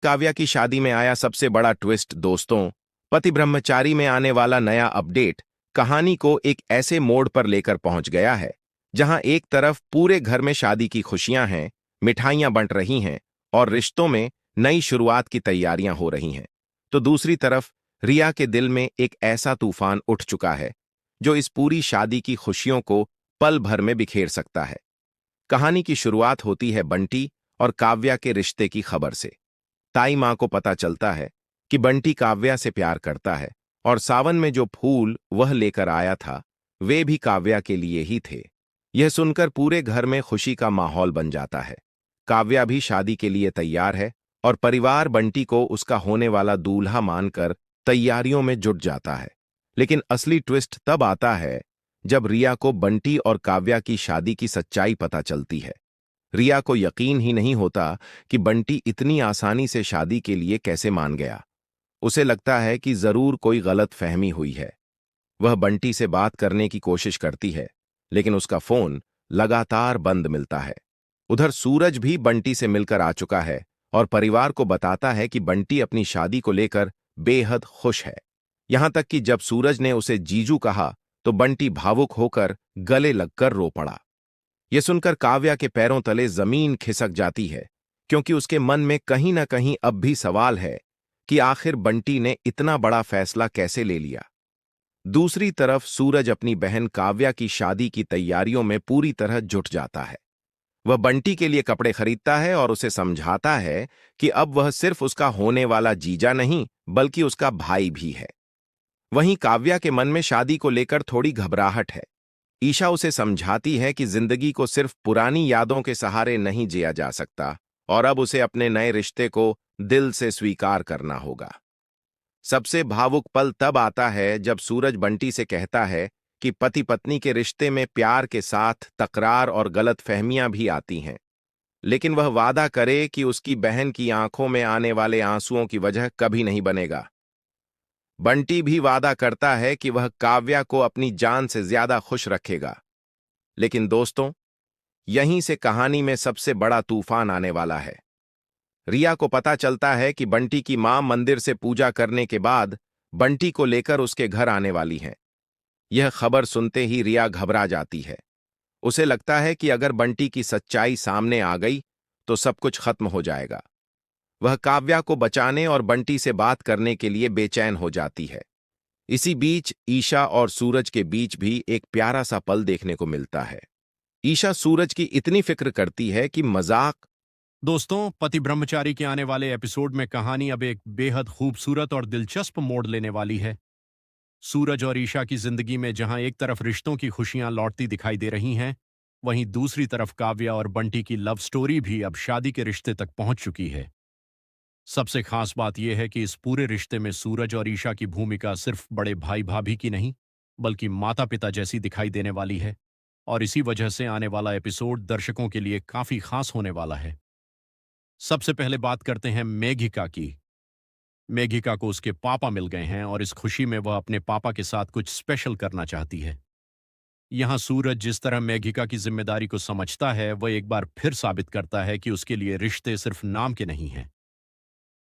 काव्या की शादी में आया सबसे बड़ा ट्विस्ट दोस्तों। पति ब्रह्मचारी में आने वाला नया अपडेट कहानी को एक ऐसे मोड़ पर लेकर पहुंच गया है जहां एक तरफ पूरे घर में शादी की खुशियां हैं, मिठाइयां बंट रही हैं और रिश्तों में नई शुरुआत की तैयारियां हो रही हैं, तो दूसरी तरफ रिया के दिल में एक ऐसा तूफान उठ चुका है जो इस पूरी शादी की खुशियों को पल भर में बिखेर सकता है। कहानी की शुरुआत होती है बंटी और काव्या के रिश्ते की खबर से। ताई मां को पता चलता है कि बंटी काव्या से प्यार करता है और सावन में जो फूल वह लेकर आया था वे भी काव्या के लिए ही थे। यह सुनकर पूरे घर में खुशी का माहौल बन जाता है। काव्या भी शादी के लिए तैयार है और परिवार बंटी को उसका होने वाला दूल्हा मानकर तैयारियों में जुट जाता है। लेकिन असली ट्विस्ट तब आता है जब रिया को बंटी और काव्या की शादी की सच्चाई पता चलती है। रिया को यकीन ही नहीं होता कि बंटी इतनी आसानी से शादी के लिए कैसे मान गया। उसे लगता है कि जरूर कोई गलत फहमी हुई है। वह बंटी से बात करने की कोशिश करती है, लेकिन उसका फोन लगातार बंद मिलता है। उधर सूरज भी बंटी से मिलकर आ चुका है और परिवार को बताता है कि बंटी अपनी शादी को लेकर बेहद खुश है। यहां तक कि जब सूरज ने उसे जीजू कहा तो बंटी भावुक होकर गले लगकर रो पड़ा। यह सुनकर काव्या के पैरों तले जमीन खिसक जाती है, क्योंकि उसके मन में कहीं ना कहीं अब भी सवाल है कि आखिर बंटी ने इतना बड़ा फैसला कैसे ले लिया। दूसरी तरफ सूरज अपनी बहन काव्या की शादी की तैयारियों में पूरी तरह जुट जाता है। वह बंटी के लिए कपड़े खरीदता है और उसे समझाता है कि अब वह सिर्फ उसका होने वाला जीजा नहीं बल्कि उसका भाई भी है। वहीं काव्या के मन में शादी को लेकर थोड़ी घबराहट है। ईशा उसे समझाती है कि जिंदगी को सिर्फ पुरानी यादों के सहारे नहीं जिया जा सकता और अब उसे अपने नए रिश्ते को दिल से स्वीकार करना होगा। सबसे भावुक पल तब आता है जब सूरज बंटी से कहता है कि पति पत्नी के रिश्ते में प्यार के साथ तकरार और गलतफहमियां भी आती हैं, लेकिन वह वादा करे कि उसकी बहन की आंखों में आने वाले आंसुओं की वजह कभी नहीं बनेगा। बंटी भी वादा करता है कि वह काव्या को अपनी जान से ज्यादा खुश रखेगा। लेकिन दोस्तों, यहीं से कहानी में सबसे बड़ा तूफान आने वाला है। रिया को पता चलता है कि बंटी की मां मंदिर से पूजा करने के बाद बंटी को लेकर उसके घर आने वाली हैं। यह खबर सुनते ही रिया घबरा जाती है। उसे लगता है कि अगर बंटी की सच्चाई सामने आ गई तो सब कुछ खत्म हो जाएगा। वह काव्या को बचाने और बंटी से बात करने के लिए बेचैन हो जाती है। इसी बीच ईशा और सूरज के बीच भी एक प्यारा सा पल देखने को मिलता है। ईशा सूरज की इतनी फिक्र करती है कि मजाक। दोस्तों, पति ब्रह्मचारी के आने वाले एपिसोड में कहानी अब एक बेहद खूबसूरत और दिलचस्प मोड़ लेने वाली है। सूरज और ईशा की जिंदगी में जहां एक तरफ रिश्तों की खुशियां लौटती दिखाई दे रही हैं, वहीं दूसरी तरफ काव्या और बंटी की लव स्टोरी भी अब शादी के रिश्ते तक पहुंच चुकी है। सबसे खास बात यह है कि इस पूरे रिश्ते में सूरज और ईशा की भूमिका सिर्फ बड़े भाई भाभी की नहीं, बल्कि माता पिता जैसी दिखाई देने वाली है। और इसी वजह से आने वाला एपिसोड दर्शकों के लिए काफी खास होने वाला है। सबसे पहले बात करते हैं मेघिका की। मेघिका को उसके पापा मिल गए हैं और इस खुशी में वह अपने पापा के साथ कुछ स्पेशल करना चाहती है। यहां सूरज जिस तरह मेघिका की जिम्मेदारी को समझता है, वह एक बार फिर साबित करता है कि उसके लिए रिश्ते सिर्फ नाम के नहीं हैं।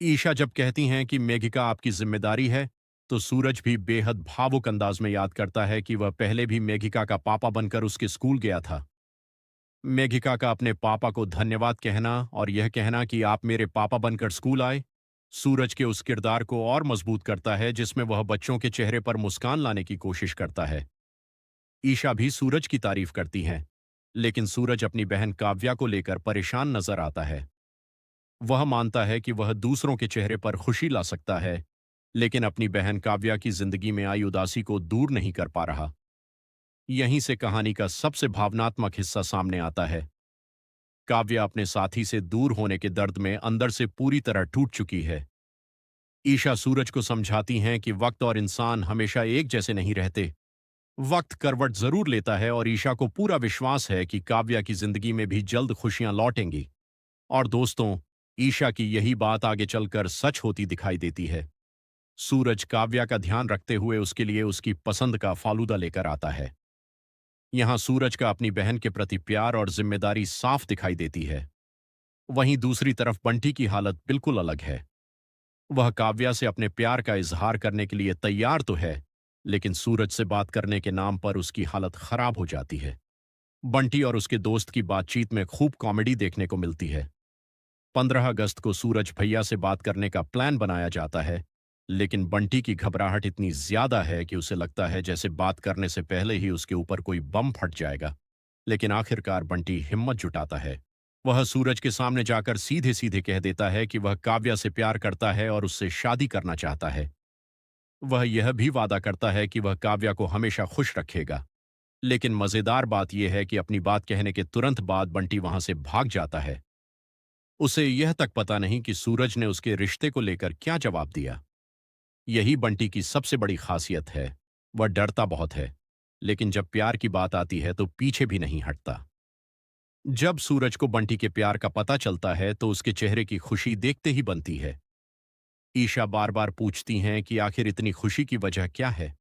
ईशा जब कहती हैं कि मेघिका आपकी जिम्मेदारी है, तो सूरज भी बेहद भावुक अंदाज में याद करता है कि वह पहले भी मेघिका का पापा बनकर उसके स्कूल गया था। मेघिका का अपने पापा को धन्यवाद कहना और यह कहना कि आप मेरे पापा बनकर स्कूल आए, सूरज के उस किरदार को और मजबूत करता है जिसमें वह बच्चों के चेहरे पर मुस्कान लाने की कोशिश करता है। ईशा भी सूरज की तारीफ करती हैं, लेकिन सूरज अपनी बहन काव्या को लेकर परेशान नजर आता है। वह मानता है कि वह दूसरों के चेहरे पर खुशी ला सकता है, लेकिन अपनी बहन काव्या की जिंदगी में आई उदासी को दूर नहीं कर पा रहा। यहीं से कहानी का सबसे भावनात्मक हिस्सा सामने आता है। काव्या अपने साथी से दूर होने के दर्द में अंदर से पूरी तरह टूट चुकी है। ईशा सूरज को समझाती हैं कि वक्त और इंसान हमेशा एक जैसे नहीं रहते। वक्त करवट जरूर लेता है और ईशा को पूरा विश्वास है कि काव्या की जिंदगी में भी जल्द खुशियां लौटेंगी। और दोस्तों, ईशा की यही बात आगे चलकर सच होती दिखाई देती है। सूरज काव्या का ध्यान रखते हुए उसके लिए उसकी पसंद का फालूदा लेकर आता है। यहां सूरज का अपनी बहन के प्रति प्यार और जिम्मेदारी साफ दिखाई देती है। वहीं दूसरी तरफ बंटी की हालत बिल्कुल अलग है। वह काव्या से अपने प्यार का इजहार करने के लिए तैयार तो है, लेकिन सूरज से बात करने के नाम पर उसकी हालत खराब हो जाती है। बंटी और उसके दोस्त की बातचीत में खूब कॉमेडी देखने को मिलती है। 15 अगस्त को सूरज भैया से बात करने का प्लान बनाया जाता है, लेकिन बंटी की घबराहट इतनी ज्यादा है कि उसे लगता है जैसे बात करने से पहले ही उसके ऊपर कोई बम फट जाएगा। लेकिन आखिरकार बंटी हिम्मत जुटाता है। वह सूरज के सामने जाकर सीधे सीधे कह देता है कि वह काव्या से प्यार करता है और उससे शादी करना चाहता है। वह यह भी वादा करता है कि वह काव्या को हमेशा खुश रखेगा। लेकिन मजेदार बात यह है कि अपनी बात कहने के तुरंत बाद बंटी वहां से भाग जाता है। उसे यह तक पता नहीं कि सूरज ने उसके रिश्ते को लेकर क्या जवाब दिया। यही बंटी की सबसे बड़ी खासियत है। वह डरता बहुत है, लेकिन जब प्यार की बात आती है तो पीछे भी नहीं हटता। जब सूरज को बंटी के प्यार का पता चलता है तो उसके चेहरे की खुशी देखते ही बनती है। ईशा बार बार पूछती हैं कि आखिर इतनी खुशी की वजह क्या है।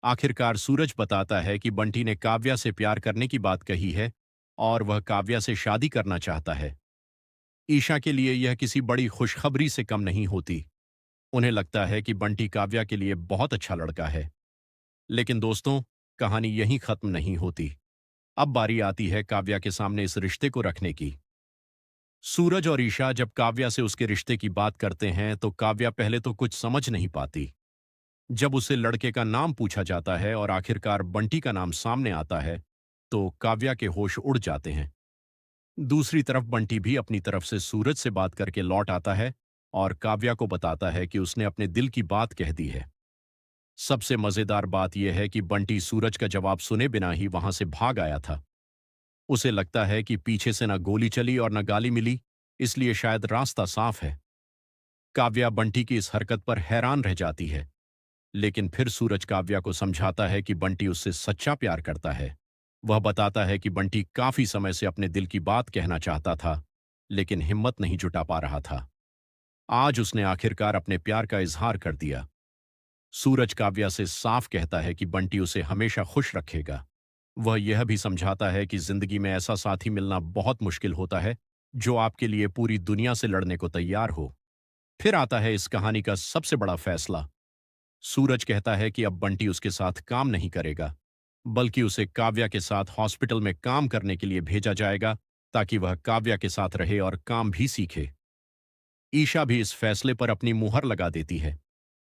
आखिरकार सूरज बताता है कि बंटी ने काव्या से प्यार करने की बात कही है और वह काव्या से शादी करना चाहता है। ईशा के लिए यह किसी बड़ी खुशखबरी से कम नहीं होती। उन्हें लगता है कि बंटी काव्या के लिए बहुत अच्छा लड़का है। लेकिन दोस्तों, कहानी यहीं खत्म नहीं होती। अब बारी आती है काव्या के सामने इस रिश्ते को रखने की। सूरज और ईशा जब काव्या से उसके रिश्ते की बात करते हैं तो काव्या पहले तो कुछ समझ नहीं पाती। जब उसे लड़के का नाम पूछा जाता है और आखिरकार बंटी का नाम सामने आता है तो काव्या के होश उड़ जाते हैं। दूसरी तरफ बंटी भी अपनी तरफ से सूरज से बात करके लौट आता है और काव्या को बताता है कि उसने अपने दिल की बात कह दी है। सबसे मजेदार बात यह है कि बंटी सूरज का जवाब सुने बिना ही वहां से भाग आया था। उसे लगता है कि पीछे से न गोली चली और न गाली मिली, इसलिए शायद रास्ता साफ है। काव्या बंटी की इस हरकत पर हैरान रह जाती है, लेकिन फिर सूरज काव्या को समझाता है कि बंटी उससे सच्चा प्यार करता है। वह बताता है कि बंटी काफी समय से अपने दिल की बात कहना चाहता था, लेकिन हिम्मत नहीं जुटा पा रहा था। आज उसने आखिरकार अपने प्यार का इजहार कर दिया। सूरज काव्या से साफ कहता है कि बंटी उसे हमेशा खुश रखेगा। वह यह भी समझाता है कि जिंदगी में ऐसा साथी मिलना बहुत मुश्किल होता है जो आपके लिए पूरी दुनिया से लड़ने को तैयार हो। फिर आता है इस कहानी का सबसे बड़ा फैसला। सूरज कहता है कि अब बंटी उसके साथ काम नहीं करेगा, बल्कि उसे काव्या के साथ हॉस्पिटल में काम करने के लिए भेजा जाएगा ताकि वह काव्या के साथ रहे और काम भी सीखे। ईशा भी इस फैसले पर अपनी मुहर लगा देती है।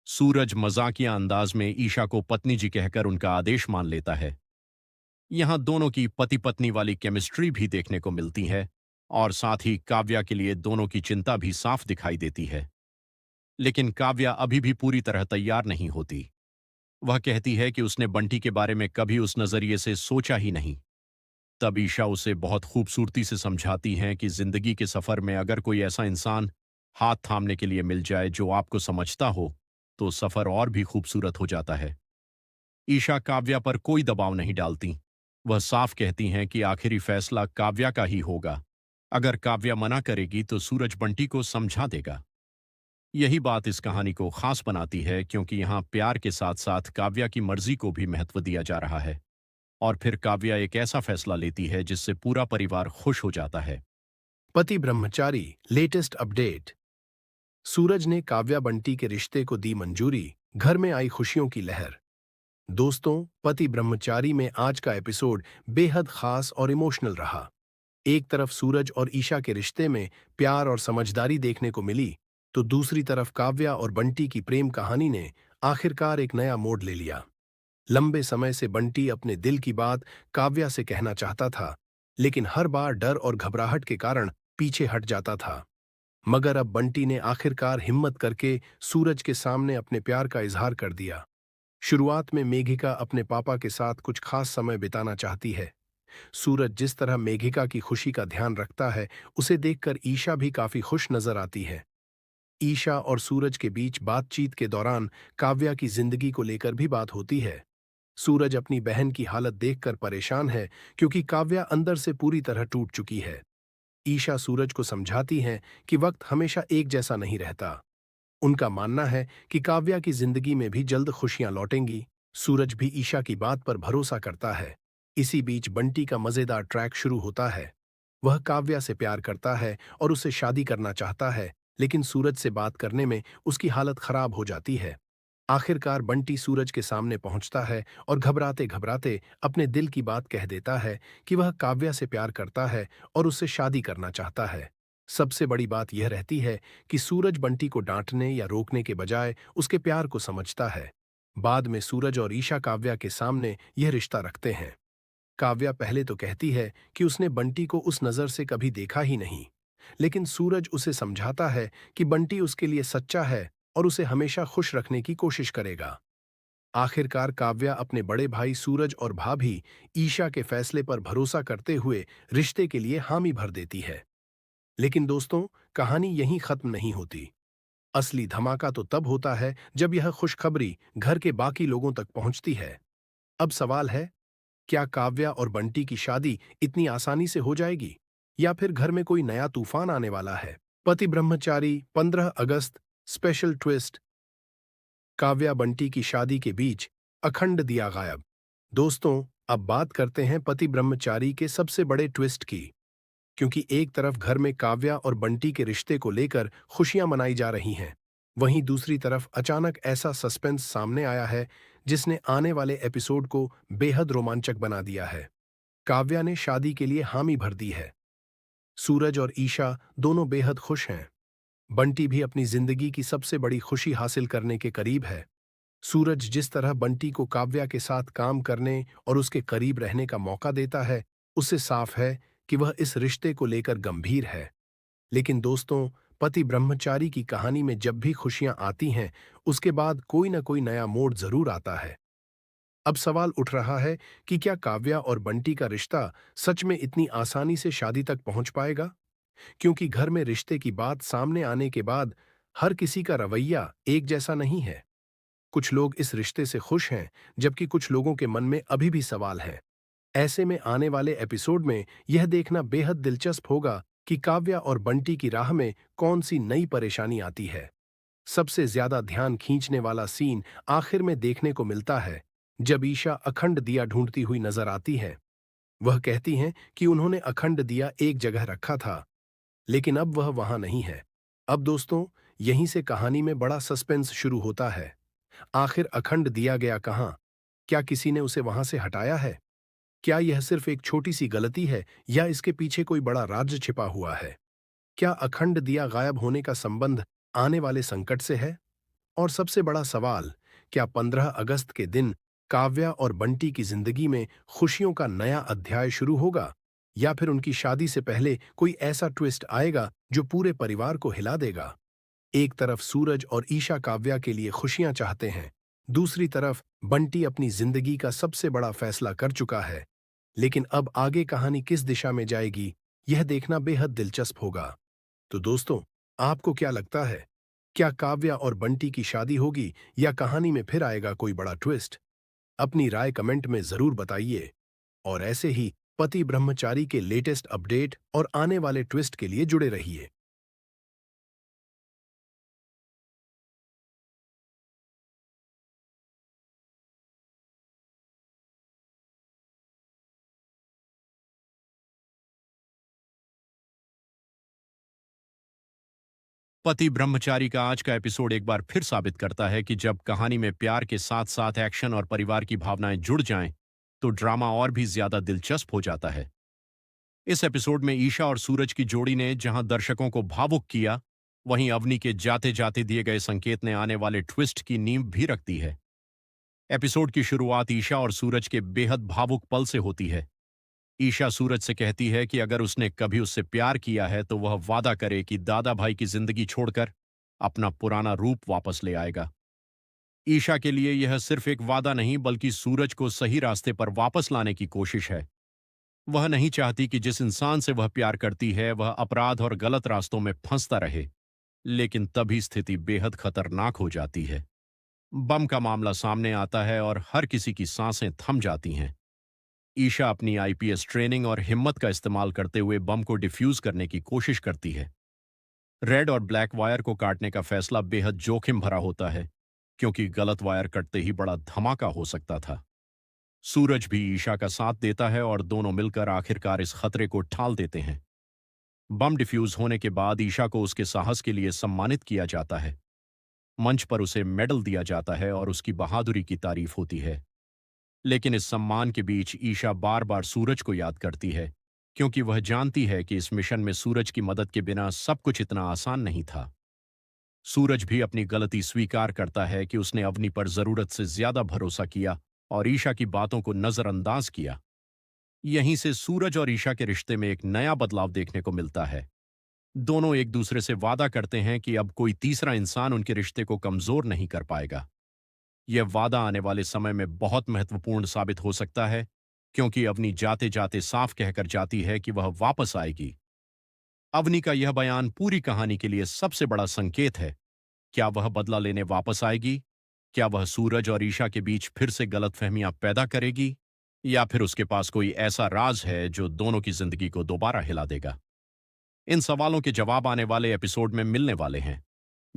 सूरज मजाकिया अंदाज में ईशा को पत्नी जी कहकर उनका आदेश मान लेता है। यहां दोनों की पति पत्नी वाली केमिस्ट्री भी देखने को मिलती है और साथ ही काव्या के लिए दोनों की चिंता भी साफ दिखाई देती है। लेकिन काव्या अभी भी पूरी तरह तैयार नहीं होती। वह कहती है कि उसने बंटी के बारे में कभी उस नजरिए से सोचा ही नहीं। तब ईशा उसे बहुत खूबसूरती से समझाती हैं कि जिंदगी के सफर में अगर कोई ऐसा इंसान हाथ थामने के लिए मिल जाए जो आपको समझता हो, तो सफर और भी खूबसूरत हो जाता है। ईशा काव्या पर कोई दबाव नहीं डालती। वह साफ कहती हैं कि आखिरी फैसला काव्या का ही होगा। अगर काव्या मना करेगी तो सूरज बंटी को समझा देगा। यही बात इस कहानी को खास बनाती है, क्योंकि यहाँ प्यार के साथ साथ काव्या की मर्जी को भी महत्व दिया जा रहा है। और फिर काव्या एक ऐसा फैसला लेती है जिससे पूरा परिवार खुश हो जाता है। पति ब्रह्मचारी लेटेस्ट अपडेट। सूरज ने काव्या बंटी के रिश्ते को दी मंजूरी, घर में आई खुशियों की लहर। दोस्तों, पति ब्रह्मचारी में आज का एपिसोड बेहद खास और इमोशनल रहा। एक तरफ सूरज और ईशा के रिश्ते में प्यार और समझदारी देखने को मिली, तो दूसरी तरफ काव्या और बंटी की प्रेम कहानी ने आखिरकार एक नया मोड़ ले लिया। लंबे समय से बंटी अपने दिल की बात काव्या से कहना चाहता था, लेकिन हर बार डर और घबराहट के कारण पीछे हट जाता था। मगर अब बंटी ने आखिरकार हिम्मत करके सूरज के सामने अपने प्यार का इजहार कर दिया। शुरुआत में मेघिका अपने पापा के साथ कुछ खास समय बिताना चाहती है। सूरज जिस तरह मेघिका की खुशी का ध्यान रखता है, उसे देखकर ईशा भी काफी खुश नजर आती है। ईशा और सूरज के बीच बातचीत के दौरान काव्या की जिंदगी को लेकर भी बात होती है। सूरज अपनी बहन की हालत देखकर परेशान है, क्योंकि काव्या अंदर से पूरी तरह टूट चुकी है। ईशा सूरज को समझाती हैं कि वक्त हमेशा एक जैसा नहीं रहता। उनका मानना है कि काव्या की जिंदगी में भी जल्द खुशियां लौटेंगी। सूरज भी ईशा की बात पर भरोसा करता है। इसी बीच बंटी का मजेदार ट्रैक शुरू होता है। वह काव्या से प्यार करता है और उससे शादी करना चाहता है, लेकिन सूरज से बात करने में उसकी हालत खराब हो जाती है। आखिरकार बंटी सूरज के सामने पहुंचता है और घबराते घबराते अपने दिल की बात कह देता है कि वह काव्या से प्यार करता है और उससे शादी करना चाहता है। सबसे बड़ी बात यह रहती है कि सूरज बंटी को डांटने या रोकने के बजाय उसके प्यार को समझता है। बाद में सूरज और ईशा काव्या के सामने यह रिश्ता रखते हैं। काव्या पहले तो कहती है कि उसने बंटी को उस नजर से कभी देखा ही नहीं, लेकिन सूरज उसे समझाता है कि बंटी उसके लिए सच्चा है और उसे हमेशा खुश रखने की कोशिश करेगा। आखिरकार काव्या अपने बड़े भाई सूरज और भाभी ईशा के फैसले पर भरोसा करते हुए रिश्ते के लिए हामी भर देती है। लेकिन दोस्तों, कहानी यहीं खत्म नहीं होती। असली धमाका तो तब होता है जब यह खुशखबरी घर के बाकी लोगों तक पहुंचती है। अब सवाल है, क्या काव्या और बंटी की शादी इतनी आसानी से हो जाएगी, या फिर घर में कोई नया तूफान आने वाला है? पति ब्रह्मचारी 15 अगस्त स्पेशल ट्विस्ट। काव्या बंटी की शादी के बीच अखंड दिया गायब। दोस्तों, अब बात करते हैं पति ब्रह्मचारी के सबसे बड़े ट्विस्ट की। क्योंकि एक तरफ घर में काव्या और बंटी के रिश्ते को लेकर खुशियां मनाई जा रही हैं, वहीं दूसरी तरफ अचानक ऐसा सस्पेंस सामने आया है जिसने आने वाले एपिसोड को बेहद रोमांचक बना दिया है। काव्या ने शादी के लिए हामी भर दी है। सूरज और ईशा दोनों बेहद खुश हैं। बंटी भी अपनी जिंदगी की सबसे बड़ी खुशी हासिल करने के करीब है। सूरज जिस तरह बंटी को काव्या के साथ काम करने और उसके करीब रहने का मौका देता है, उससे साफ है कि वह इस रिश्ते को लेकर गंभीर है। लेकिन दोस्तों, पति ब्रह्मचारी की कहानी में जब भी खुशियां आती हैं, उसके बाद कोई न कोई नया मोड़ जरूर आता है। अब सवाल उठ रहा है कि क्या काव्या और बंटी का रिश्ता सच में इतनी आसानी से शादी तक पहुंच पाएगा? क्योंकि घर में रिश्ते की बात सामने आने के बाद हर किसी का रवैया एक जैसा नहीं है। कुछ लोग इस रिश्ते से खुश हैं, जबकि कुछ लोगों के मन में अभी भी सवाल हैं। ऐसे में आने वाले एपिसोड में यह देखना बेहद दिलचस्प होगा कि काव्या और बंटी की राह में कौन सी नई परेशानी आती है। सबसे ज्यादा ध्यान खींचने वाला सीन आखिर में देखने को मिलता है, जब ईशा अखंड दिया ढूंढती हुई नजर आती है। वह कहती हैं कि उन्होंने अखंड दिया एक जगह रखा था, लेकिन अब वह वहां नहीं है। अब दोस्तों, यहीं से कहानी में बड़ा सस्पेंस शुरू होता है। आखिर अखंड दिया गया कहाँ? क्या किसी ने उसे वहां से हटाया है? क्या यह सिर्फ एक छोटी सी गलती है, या इसके पीछे कोई बड़ा राज छिपा हुआ है? क्या अखंड दिया गायब होने का संबंध आने वाले संकट से है? और सबसे बड़ा सवाल, क्या 15 अगस्त के दिन काव्या और बंटी की जिंदगी में खुशियों का नया अध्याय शुरू होगा, या फिर उनकी शादी से पहले कोई ऐसा ट्विस्ट आएगा जो पूरे परिवार को हिला देगा? एक तरफ सूरज और ईशा काव्या के लिए खुशियां चाहते हैं, दूसरी तरफ बंटी अपनी जिंदगी का सबसे बड़ा फैसला कर चुका है। लेकिन अब आगे कहानी किस दिशा में जाएगी, यह देखना बेहद दिलचस्प होगा। तो दोस्तों, आपको क्या लगता है? क्या काव्या और बंटी की शादी होगी, या कहानी में फिर आएगा कोई बड़ा ट्विस्ट? अपनी राय कमेंट में जरूर बताइए। और ऐसे ही पति ब्रह्मचारी के लेटेस्ट अपडेट और आने वाले ट्विस्ट के लिए जुड़े रहिए। पति ब्रह्मचारी का आज का एपिसोड एक बार फिर साबित करता है कि जब कहानी में प्यार के साथ साथ एक्शन और परिवार की भावनाएं जुड़ जाएं, तो ड्रामा और भी ज्यादा दिलचस्प हो जाता है। इस एपिसोड में ईशा और सूरज की जोड़ी ने जहां दर्शकों को भावुक किया, वहीं अवनी के जाते जाते दिए गए संकेत ने आने वाले ट्विस्ट की नींव भी रख दी है। एपिसोड की शुरुआत ईशा और सूरज के बेहद भावुक पल से होती है। ईशा सूरज से कहती है कि अगर उसने कभी उससे प्यार किया है तो वह वादा करे कि दादा भाई की जिंदगी छोड़कर अपना पुराना रूप वापस ले आएगा। ईशा के लिए यह सिर्फ एक वादा नहीं, बल्कि सूरज को सही रास्ते पर वापस लाने की कोशिश है। वह नहीं चाहती कि जिस इंसान से वह प्यार करती है वह अपराध और गलत रास्तों में फंसता रहे। लेकिन तभी स्थिति बेहद खतरनाक हो जाती है। बम का मामला सामने आता है और हर किसी की सांसें थम जाती हैं। ईशा अपनी आईपीएस ट्रेनिंग और हिम्मत का इस्तेमाल करते हुए बम को डिफ्यूज करने की कोशिश करती है। रेड और ब्लैक वायर को काटने का फैसला बेहद जोखिम भरा होता है, क्योंकि गलत वायर कटते ही बड़ा धमाका हो सकता था। सूरज भी ईशा का साथ देता है और दोनों मिलकर आखिरकार इस खतरे को टाल देते हैं। बम डिफ्यूज होने के बाद ईशा को उसके साहस के लिए सम्मानित किया जाता है। मंच पर उसे मेडल दिया जाता है और उसकी बहादुरी की तारीफ होती है। लेकिन इस सम्मान के बीच ईशा बार बार सूरज को याद करती है, क्योंकि वह जानती है कि इस मिशन में सूरज की मदद के बिना सब कुछ इतना आसान नहीं था। सूरज भी अपनी गलती स्वीकार करता है कि उसने अवनी पर जरूरत से ज्यादा भरोसा किया और ईशा की बातों को नजरअंदाज किया। यहीं से सूरज और ईशा के रिश्ते में एक नया बदलाव देखने को मिलता है। दोनों एक दूसरे से वादा करते हैं कि अब कोई तीसरा इंसान उनके रिश्ते को कमजोर नहीं कर पाएगा। यह वादा आने वाले समय में बहुत महत्वपूर्ण साबित हो सकता है, क्योंकि अवनी जाते जाते साफ कहकर जाती है कि वह वापस आएगी। अवनी का यह बयान पूरी कहानी के लिए सबसे बड़ा संकेत है। क्या वह बदला लेने वापस आएगी? क्या वह सूरज और ईशा के बीच फिर से गलतफहमियां पैदा करेगी? या फिर उसके पास कोई ऐसा राज है जो दोनों की जिंदगी को दोबारा हिला देगा? इन सवालों के जवाब आने वाले एपिसोड में मिलने वाले हैं।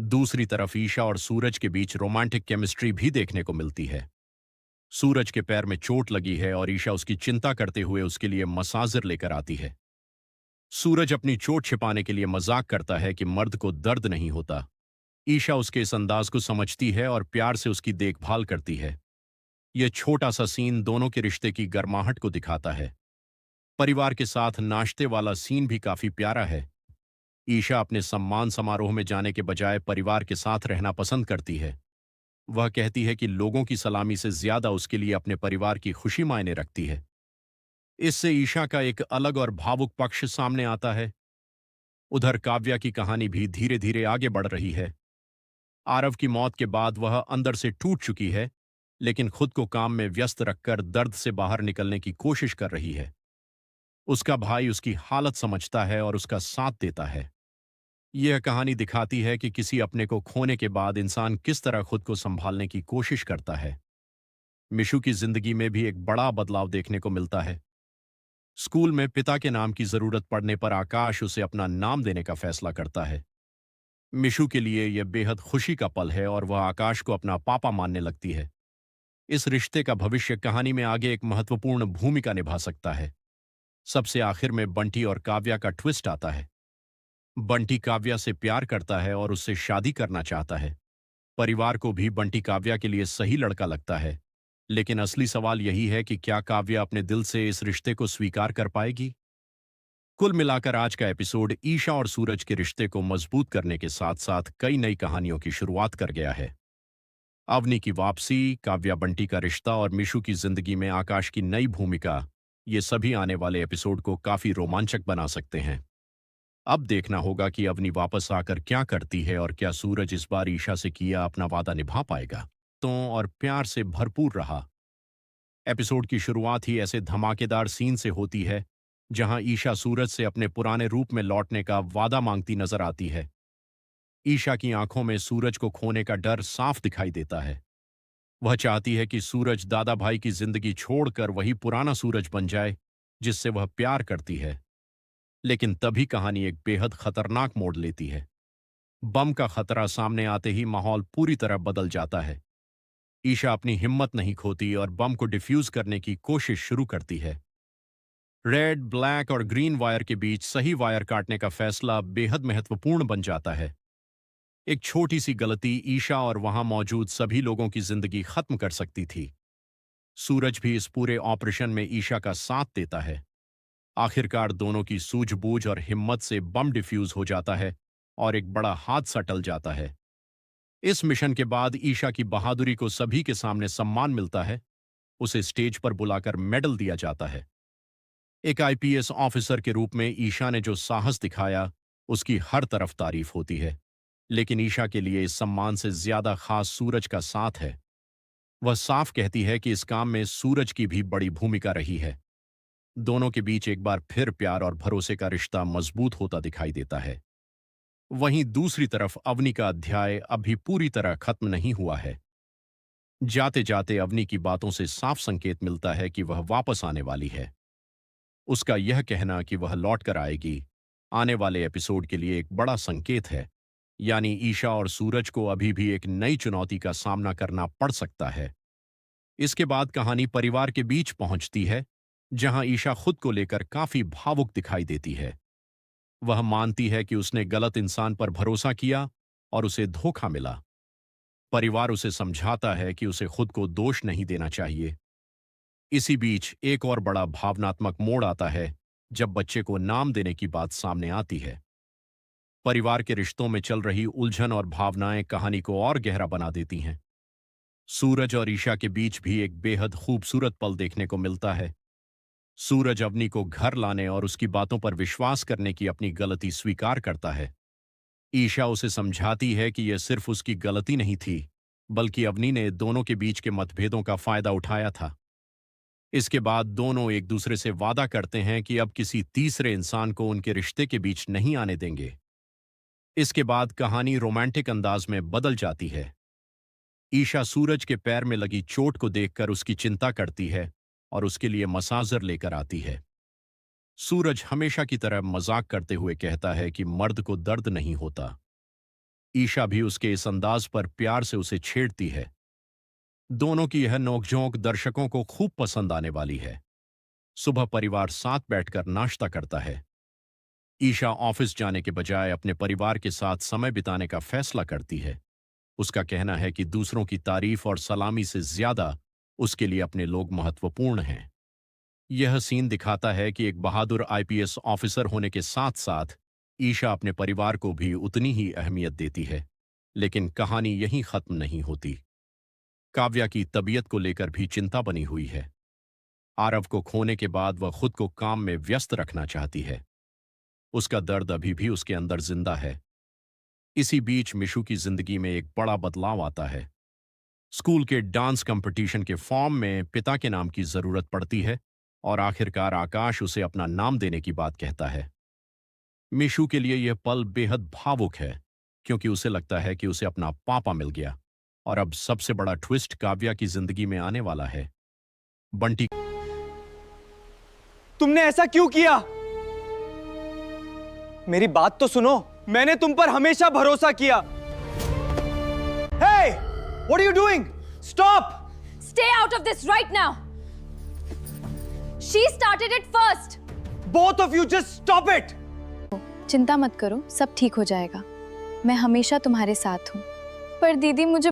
दूसरी तरफ ईशा और सूरज के बीच रोमांटिक केमिस्ट्री भी देखने को मिलती है। सूरज के पैर में चोट लगी है और ईशा उसकी चिंता करते हुए उसके लिए मसाजिर लेकर आती है। सूरज अपनी चोट छिपाने के लिए मजाक करता है कि मर्द को दर्द नहीं होता। ईशा उसके इस अंदाज को समझती है और प्यार से उसकी देखभाल करती है। यह छोटा सा सीन दोनों के रिश्ते की गर्माहट को दिखाता है। परिवार के साथ नाश्ते वाला सीन भी काफी प्यारा है। ईशा अपने सम्मान समारोह में जाने के बजाय परिवार के साथ रहना पसंद करती है। वह कहती है कि लोगों की सलामी से ज्यादा उसके लिए अपने परिवार की खुशी मायने रखती है। इससे ईशा का एक अलग और भावुक पक्ष सामने आता है। उधर काव्या की कहानी भी धीरे धीरे आगे बढ़ रही है। आरव की मौत के बाद वह अंदर से टूट चुकी है, लेकिन खुद को काम में व्यस्त रखकर दर्द से बाहर निकलने की कोशिश कर रही है। उसका भाई उसकी हालत समझता है और उसका साथ देता है। यह कहानी दिखाती है कि किसी अपने को खोने के बाद इंसान किस तरह खुद को संभालने की कोशिश करता है। मिशु की जिंदगी में भी एक बड़ा बदलाव देखने को मिलता है। स्कूल में पिता के नाम की जरूरत पड़ने पर आकाश उसे अपना नाम देने का फैसला करता है। मिशु के लिए यह बेहद खुशी का पल है और वह आकाश को अपना पापा मानने लगती है। इस रिश्ते का भविष्य कहानी में आगे एक महत्वपूर्ण भूमिका निभा सकता है। सबसे आखिर में बंटी और काव्या का ट्विस्ट आता है। बंटी काव्या से प्यार करता है और उससे शादी करना चाहता है। परिवार को भी बंटी काव्या के लिए सही लड़का लगता है। लेकिन असली सवाल यही है कि क्या काव्या अपने दिल से इस रिश्ते को स्वीकार कर पाएगी? कुल मिलाकर आज का एपिसोड ईशा और सूरज के रिश्ते को मजबूत करने के साथ साथ कई नई कहानियों की शुरुआत कर गया है। अवनी की वापसी, काव्या बंटी का रिश्ता और मिशु की जिंदगी में आकाश की नई भूमिका, ये सभी आने वाले एपिसोड को काफी रोमांचक बना सकते हैं। अब देखना होगा कि अवनी वापस आकर क्या करती है और क्या सूरज इस बार ईशा से किया अपना वादा निभा पाएगा। तो और प्यार से भरपूर रहा। एपिसोड की शुरुआत ही ऐसे धमाकेदार सीन से होती है, जहां ईशा सूरज से अपने पुराने रूप में लौटने का वादा मांगती नजर आती है। ईशा की आंखों में सूरज को खोने का डर साफ दिखाई देता है। वह चाहती है कि सूरज दादा भाई की जिंदगी छोड़कर वही पुराना सूरज बन जाए जिससे वह प्यार करती है। लेकिन तभी कहानी एक बेहद खतरनाक मोड़ लेती है। बम का खतरा सामने आते ही माहौल पूरी तरह बदल जाता है। ईशा अपनी हिम्मत नहीं खोती और बम को डिफ्यूज करने की कोशिश शुरू करती है। रेड, ब्लैक और ग्रीन वायर के बीच सही वायर काटने का फैसला बेहद महत्वपूर्ण बन जाता है। एक छोटी सी गलती ईशा और वहां मौजूद सभी लोगों की जिंदगी खत्म कर सकती थी। सूरज भी इस पूरे ऑपरेशन में ईशा का साथ देता है। आखिरकार दोनों की सूझबूझ और हिम्मत से बम डिफ्यूज हो जाता है और एक बड़ा हादसा टल जाता है। इस मिशन के बाद ईशा की बहादुरी को सभी के सामने सम्मान मिलता है। उसे स्टेज पर बुलाकर मेडल दिया जाता है। एक आईपीएस ऑफिसर के रूप में ईशा ने जो साहस दिखाया, उसकी हर तरफ तारीफ होती है। लेकिन ईशा के लिए इस सम्मान से ज्यादा खास सूरज का साथ है। वह साफ कहती है कि इस काम में सूरज की भी बड़ी भूमिका रही है। दोनों के बीच एक बार फिर प्यार और भरोसे का रिश्ता मजबूत होता दिखाई देता है। वहीं दूसरी तरफ अवनी का अध्याय अभी पूरी तरह खत्म नहीं हुआ है। जाते जाते अवनी की बातों से साफ संकेत मिलता है कि वह वापस आने वाली है। उसका यह कहना कि वह लौट कर आएगी, आने वाले एपिसोड के लिए एक बड़ा संकेत है। यानी ईशा और सूरज को अभी भी एक नई चुनौती का सामना करना पड़ सकता है। इसके बाद कहानी परिवार के बीच पहुंचती है, जहां ईशा खुद को लेकर काफी भावुक दिखाई देती है। वह मानती है कि उसने गलत इंसान पर भरोसा किया और उसे धोखा मिला। परिवार उसे समझाता है कि उसे खुद को दोष नहीं देना चाहिए। इसी बीच एक और बड़ा भावनात्मक मोड़ आता है जब बच्चे को नाम देने की बात सामने आती है। परिवार के रिश्तों में चल रही उलझन और भावनाएं कहानी को और गहरा बना देती हैं। सूरज और ईशा के बीच भी एक बेहद खूबसूरत पल देखने को मिलता है। सूरज अवनी को घर लाने और उसकी बातों पर विश्वास करने की अपनी गलती स्वीकार करता है। ईशा उसे समझाती है कि यह सिर्फ उसकी गलती नहीं थी, बल्कि अवनी ने दोनों के बीच के मतभेदों का फायदा उठाया था। इसके बाद दोनों एक दूसरे से वादा करते हैं कि अब किसी तीसरे इंसान को उनके रिश्ते के बीच नहीं आने देंगे। इसके बाद कहानी रोमांटिक अंदाज में बदल जाती है। ईशा सूरज के पैर में लगी चोट को देखकर उसकी चिंता करती है और उसके लिए मसाजर लेकर आती है। सूरज हमेशा की तरह मजाक करते हुए कहता है कि मर्द को दर्द नहीं होता। ईशा भी उसके इस अंदाज पर प्यार से उसे छेड़ती है। दोनों की यह नोकझोंक दर्शकों को खूब पसंद आने वाली है। सुबह परिवार साथ बैठकर नाश्ता करता है। ईशा ऑफिस जाने के बजाय अपने परिवार के साथ समय बिताने का फैसला करती है। उसका कहना है कि दूसरों की तारीफ और सलामी से ज्यादा उसके लिए अपने लोग महत्वपूर्ण हैं। यह सीन दिखाता है कि एक बहादुर आईपीएस ऑफिसर होने के साथ साथ ईशा अपने परिवार को भी उतनी ही अहमियत देती है। लेकिन कहानी यहीं खत्म नहीं होती। काव्या की तबीयत को लेकर भी चिंता बनी हुई है। आरव को खोने के बाद वह खुद को काम में व्यस्त रखना चाहती है। उसका दर्द अभी भी उसके अंदर जिंदा है। इसी बीच मिशु की जिंदगी में एक बड़ा बदलाव आता है। स्कूल के डांस कंपटीशन के फॉर्म में पिता के नाम की जरूरत पड़ती है और आखिरकार आकाश उसे अपना नाम देने की बात कहता है। मिशु के लिए यह पल बेहद भावुक है, क्योंकि उसे लगता है कि उसे अपना पापा मिल गया। और अब सबसे बड़ा ट्विस्ट काव्या की जिंदगी में आने वाला है। बंटी, तुमने ऐसा क्यों किया? मेरी बात तो सुनो, मैंने तुम पर हमेशा भरोसा किया। Hey, what are you doing? Stop! Stay out of this right now. She started it first. Both of you just stop it. चिंता मत करो, सब ठीक हो जाएगा। मैं हमेशा तुम्हारे साथ हूँ। पर दीदी मुझे